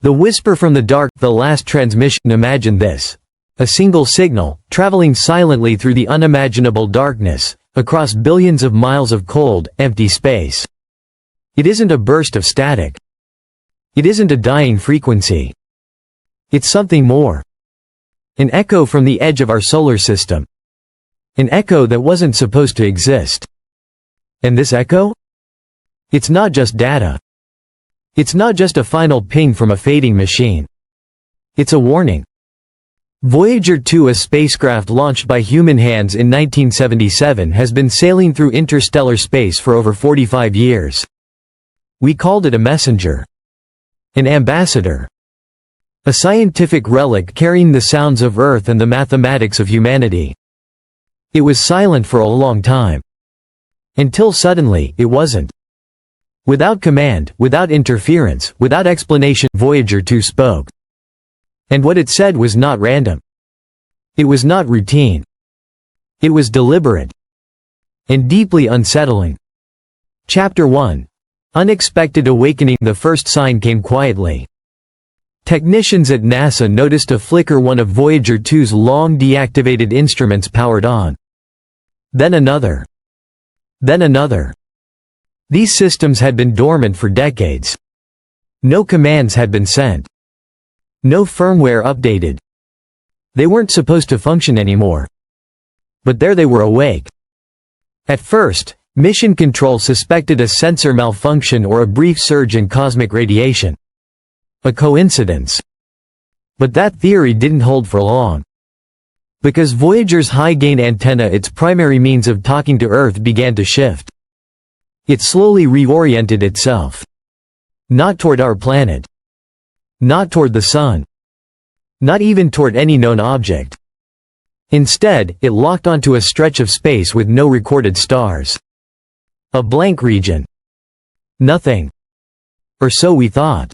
The whisper from the dark, the last transmission. Imagine this. A single signal, traveling silently through the unimaginable darkness, across billions of miles of cold, empty space. It isn't a burst of static. It isn't a dying frequency. It's something more. An echo from the edge of our solar system. An echo that wasn't supposed to exist. And this echo? It's not just data. It's not just a final ping from a fading machine. It's a warning. Voyager 2, a spacecraft launched by human hands in 1977, has been sailing through interstellar space for over 45 years. We called it a messenger. An ambassador. A scientific relic carrying the sounds of Earth and the mathematics of humanity. It was silent for a long time. Until suddenly, it wasn't. Without command, without interference, without explanation, Voyager 2 spoke. And what it said was not random. It was not routine. It was deliberate. And deeply unsettling. Chapter 1. Unexpected Awakening. The first sign came quietly. Technicians at NASA noticed a flicker. One of Voyager 2's long deactivated instruments powered on. Then another. Then another. These systems had been dormant for decades. No commands had been sent. No firmware updated. They weren't supposed to function anymore. But there they were, awake. At first, Mission Control suspected a sensor malfunction or a brief surge in cosmic radiation. A coincidence. But that theory didn't hold for long. Because Voyager's high-gain antenna, its primary means of talking to Earth, began to shift. It slowly reoriented itself. Not toward our planet. Not toward the Sun. Not even toward any known object. Instead, it locked onto a stretch of space with no recorded stars. A blank region. Nothing. Or so we thought.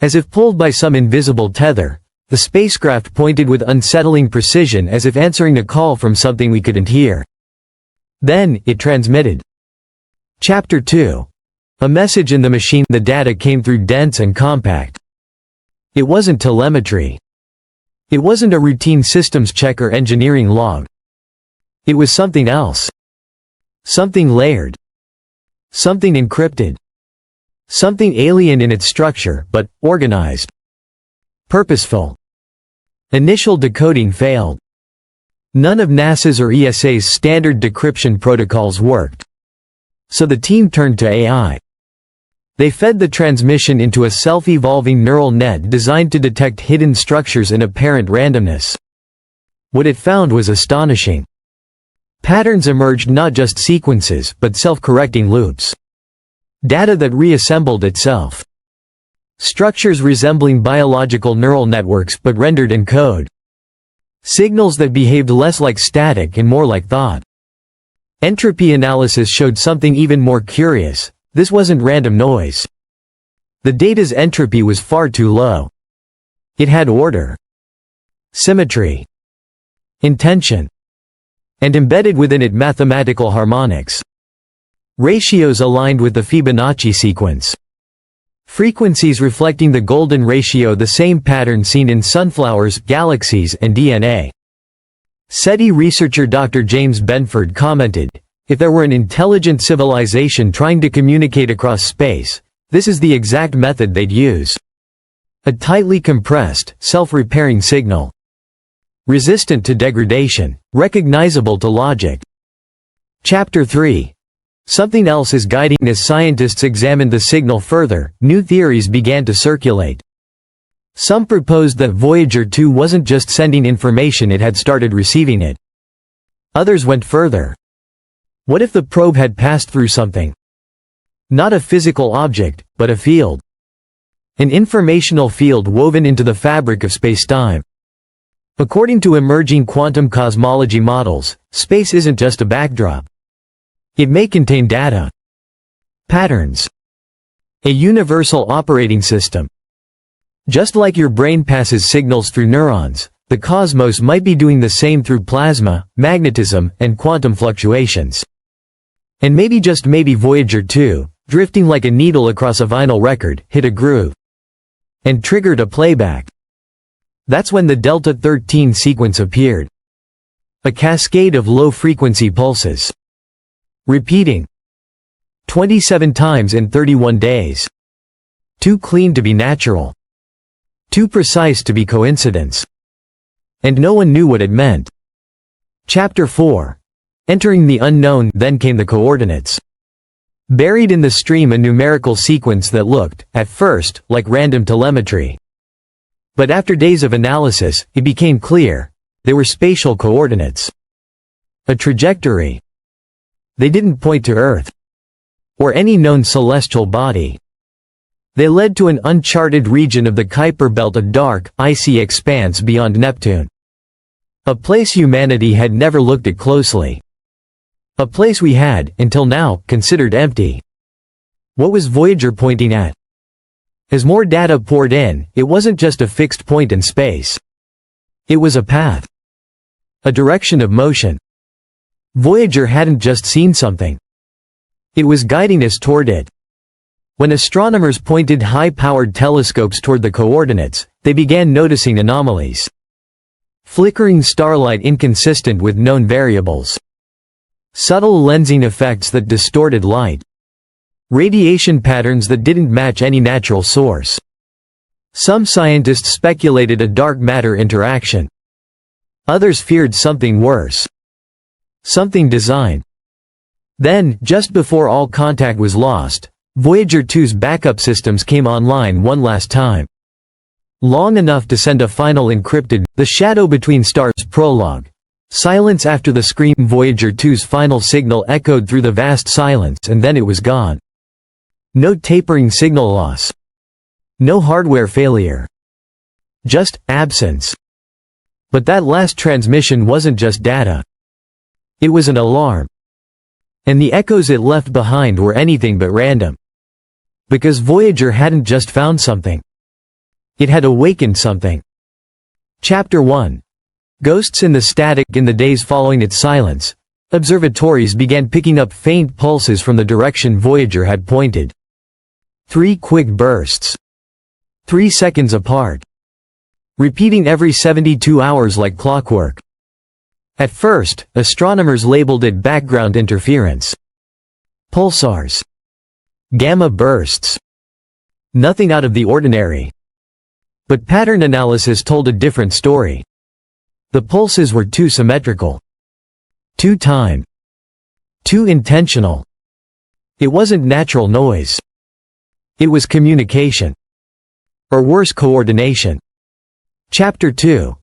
As if pulled by some invisible tether, the spacecraft pointed with unsettling precision, as if answering a call from something we couldn't hear. Then, it transmitted. Chapter 2. A message in the machine. The data came through dense and compact. It wasn't telemetry. It wasn't a routine systems check or engineering log. It was something else. Something layered. Something encrypted. Something alien in its structure, but organized. Purposeful. Initial decoding failed. None of NASA's or ESA's standard decryption protocols worked. So the team turned to AI. They fed the transmission into a self-evolving neural net designed to detect hidden structures and apparent randomness. What it found was astonishing. Patterns emerged, not just sequences, but self-correcting loops. Data that reassembled itself. Structures resembling biological neural networks but rendered in code. Signals that behaved less like static and more like thought. Entropy analysis showed something even more curious. This wasn't random noise. The data's entropy was far too low. It had order, symmetry, intention, and embedded within it mathematical harmonics. Ratios aligned with the Fibonacci sequence. Frequencies reflecting the golden ratio, the same pattern seen in sunflowers, galaxies, and DNA. SETI researcher Dr. James Benford commented, "If there were an intelligent civilization trying to communicate across space, this is the exact method they'd use. A tightly compressed, self-repairing signal. Resistant to degradation, recognizable to logic." Chapter 3. Something else is guiding. As scientists examined the signal further, new theories began to circulate. Some proposed that Voyager 2 wasn't just sending information, it had started receiving it. Others went further. What if the probe had passed through something? Not a physical object, but a field. An informational field woven into the fabric of spacetime. According to emerging quantum cosmology models, space isn't just a backdrop. It may contain data, patterns, a universal operating system. Just like your brain passes signals through neurons, the cosmos might be doing the same through plasma, magnetism, and quantum fluctuations. And maybe, just maybe, Voyager 2, drifting like a needle across a vinyl record, hit a groove. and triggered a playback. That's when the Delta 13 sequence appeared. A cascade of low-frequency pulses. Repeating 27 times in 31 days. Too clean to be natural. Too precise to be coincidence. And no one knew what it meant. Chapter 4. Entering the unknown. Then came the coordinates. Buried in the stream, a numerical sequence that looked, at first, like random telemetry. But after days of analysis, it became clear. They were spatial coordinates. A trajectory. They didn't point to Earth. Or any known celestial body. They led to an uncharted region of the Kuiper Belt, a dark, icy expanse beyond Neptune. A place humanity had never looked at closely. A place we had, until now, considered empty. What was Voyager pointing at? As more data poured in, it wasn't just a fixed point in space. It was a path. A direction of motion. Voyager hadn't just seen something. It was guiding us toward it. When astronomers pointed high-powered telescopes toward the coordinates, they began noticing anomalies. Flickering starlight inconsistent with known variables. Subtle lensing effects that distorted light. Radiation patterns that didn't match any natural source. Some scientists speculated a dark matter interaction. Others feared something worse. Something designed. Then, just before all contact was lost, Voyager 2's backup systems came online one last time. Long enough to send a final encrypted, The Shadow Between Stars prologue. Silence after the scream. Voyager 2's final signal echoed through the vast silence, and then it was gone. No tapering signal loss. No hardware failure. Just absence. But that last transmission wasn't just data. It was an alarm. And the echoes it left behind were anything but random. Because Voyager hadn't just found something. It had awakened something. Chapter 1. Ghosts in the static. In the days following its silence, observatories began picking up faint pulses from the direction Voyager had pointed. 3 quick bursts. 3 seconds apart. Repeating every 72 hours like clockwork. At first, astronomers labeled it background interference. Pulsars. Gamma bursts. Nothing out of the ordinary. But pattern analysis told a different story. The pulses were too symmetrical. Too timed. Too intentional. It wasn't natural noise. It was communication. Or worse, coordination. Chapter 2.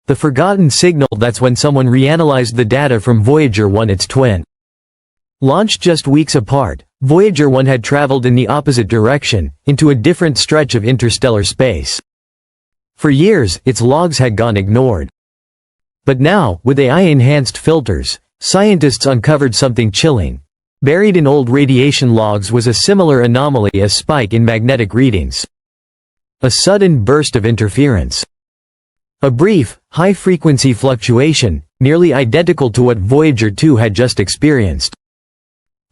The forgotten signal. That's when someone reanalyzed the data from Voyager 1, its twin. Launched just weeks apart, Voyager 1 had traveled in the opposite direction, into a different stretch of interstellar space. For years, its logs had gone ignored. But now, with AI-enhanced filters, scientists uncovered something chilling. Buried in old radiation logs was a similar anomaly, a spike in magnetic readings. A sudden burst of interference. A brief, high-frequency fluctuation, nearly identical to what Voyager 2 had just experienced.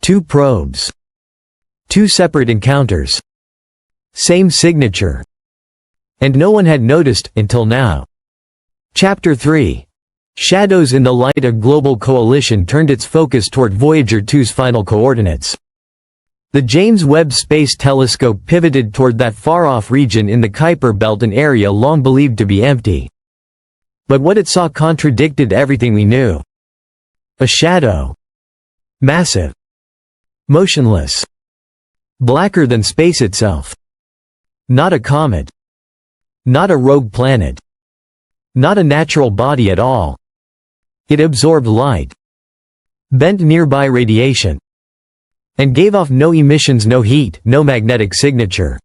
2 probes. 2 separate encounters. Same signature. And no one had noticed, until now. Chapter 3. Shadows in the light. A global coalition turned its focus toward Voyager 2's final coordinates. The James Webb Space Telescope pivoted toward that far-off region in the Kuiper Belt, an area long believed to be empty. But what it saw contradicted everything we knew. A shadow. Massive. Motionless. Blacker than space itself. Not a comet. Not a rogue planet. Not a natural body at all. It absorbed light. Bent nearby radiation. And gave off no emissions, no heat, no magnetic signature.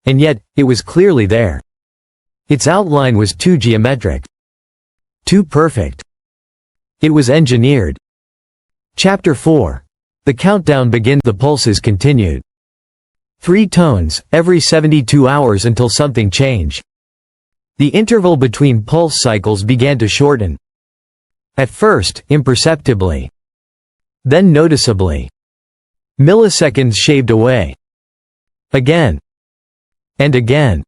And yet, it was clearly there. Its outline was too geometric. Too perfect. It was engineered. Chapter 4. The countdown begins. The pulses continued. 3 tones, every 72 hours until something changed. The interval between pulse cycles began to shorten. At first, imperceptibly. Then noticeably. Milliseconds shaved away. Again. And again.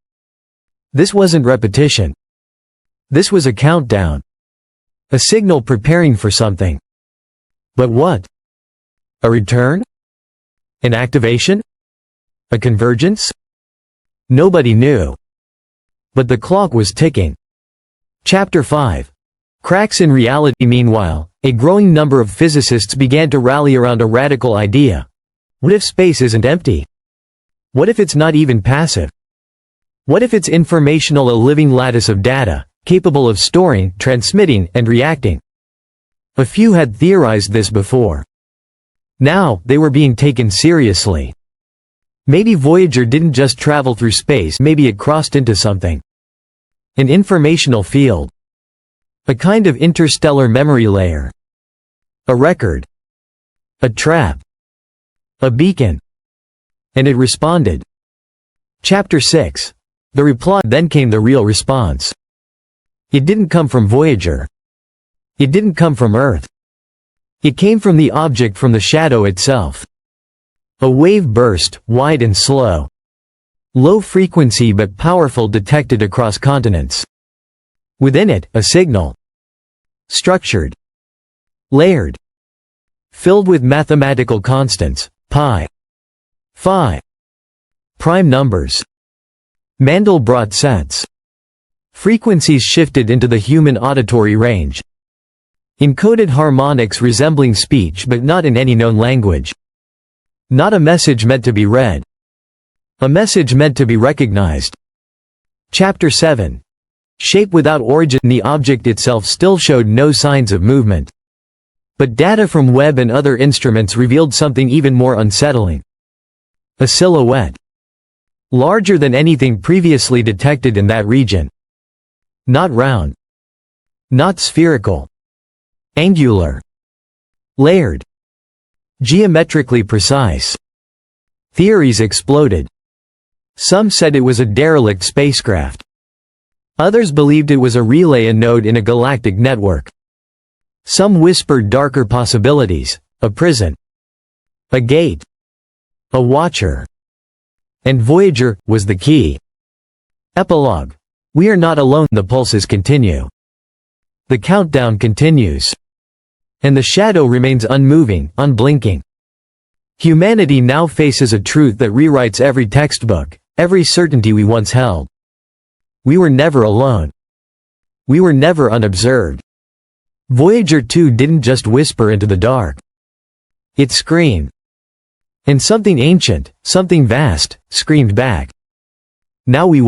This wasn't repetition. This was a countdown. A signal preparing for something. But what? A return? An activation? A convergence? Nobody knew. But the clock was ticking. Chapter 5. Cracks in reality. Meanwhile, a growing number of physicists began to rally around a radical idea. What if space isn't empty? What if it's not even passive? What if it's informational, a living lattice of data, capable of storing, transmitting, and reacting? A few had theorized this before. Now, they were being taken seriously. Maybe Voyager didn't just travel through space, maybe it crossed into something. An informational field. A kind of interstellar memory layer. A record. A trap. A beacon. And it responded. Chapter 6. The reply. Then came the real response. It didn't come from Voyager. It didn't come from Earth. It came from the object, from the shadow itself. A wave burst, wide and slow. Low frequency but powerful, detected across continents. Within it, a signal. Structured. Layered. Filled with mathematical constants, pi, phi, prime numbers. Mandelbrot sets. Frequencies shifted into the human auditory range. Encoded harmonics resembling speech but not in any known language. Not a message meant to be read. A message meant to be recognized. Chapter 7. Shape without origin. The object itself still showed no signs of movement. But data from Webb and other instruments revealed something even more unsettling. A silhouette. Larger than anything previously detected in that region. Not round. Not spherical. Angular. Layered. Geometrically precise. Theories exploded. Some said it was a derelict spacecraft. Others believed it was a relay, a node in a galactic network. Some whispered darker possibilities, a prison. A gate. A watcher. And Voyager was the key. Epilogue. We are not alone. The pulses continue. The countdown continues. And the shadow remains unmoving, unblinking. Humanity now faces a truth that rewrites every textbook, every certainty we once held. We were never alone. We were never unobserved. Voyager 2 didn't just whisper into the dark. It screamed. And something ancient, something vast, screamed back. Now we